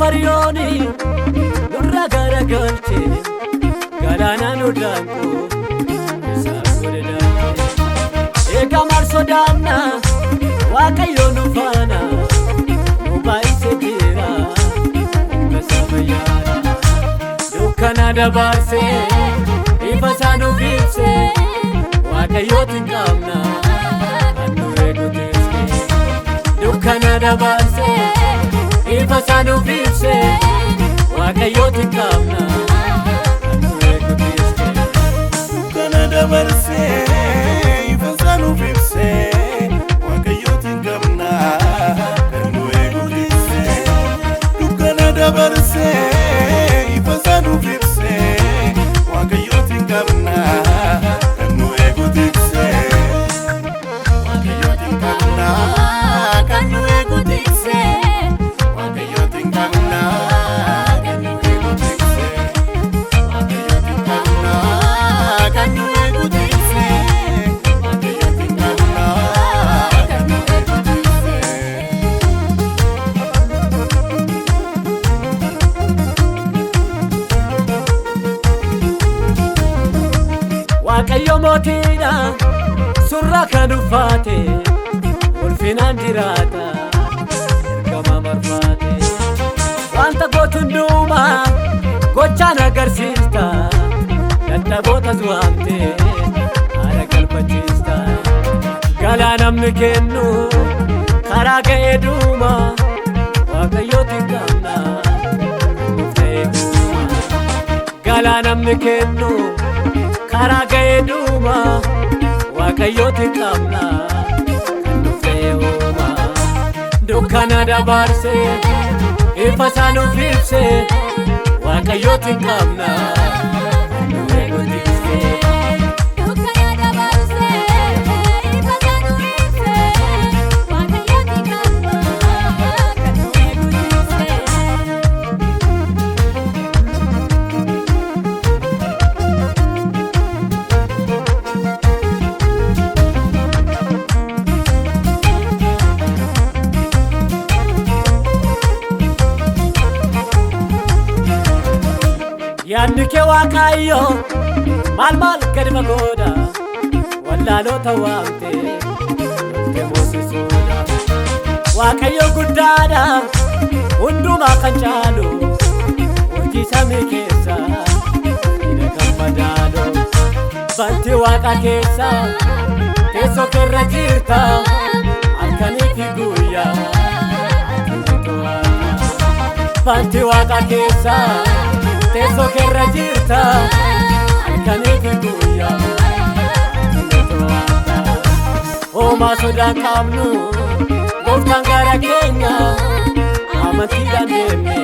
fariyooni nurra garagalche galaana nudaanko isa godhedhaate eega marsodaanna waaqayyo nu faana nu baay'ise jira masa fayyaadha dukkana dabarse ifa isaa nuuf ibse waaqayyootiin qabna kan nu eeguteesse dukkana dabarse ifa isaa nuuf ibse waaqayyootiin qabna kan nu eeguteesse dukkana dabarse ifa isaa nuuf ibse waaqayyootiin qabna kan nu eeguteesse dukkana dabarse ifa isaa nuuf ibse waaqayyootiin qabna kan nu eeguteesse waaqayyootiin qabna kan nu eeguteesse waaqayyootiin qabna kan nu eeguteesse waaqayyootiin qabna kan nu eeguteesse waaqayyootiin qabna kan nu eeguteesse. waaqayyo mootiidha surra kan uffaate ulfinaan jiraata ergama marfaate wanta gootu hundumaa gochaan agarsiista dadhabootas waamte haala galfachiista galaa namni kennu karaa ga'ee duuma waaqayyootiin qabna nuuf ta'ee guuma galaa namni kennu karaa ga'ee duuma waaqayyootiin qabna kan nuuf ta'ee uuma dukkana dabarse ifa isaa nuuf ibse waaqayyootiin qabna kan nu eeguteesse dukkana dabarse ifa isaa nuuf ibse waaqayyootiin qabna kan nu eeguteesse. yaadni kee waaqayyo maal gadi fagooda wallaalota waamte nutti moosisuudha waaqayyo guddaadha hundumaa kan caalu hojii samii keessa hidha kan madaalu bantii waaqa keessa teessoo keerra jirta halkanii fi guyyaa bantii waaqa keessa teessoo keerra jirta halkanii fi guyyaa homaa sodaan qabnu gooftaan gara keenya amantiidhaan deemne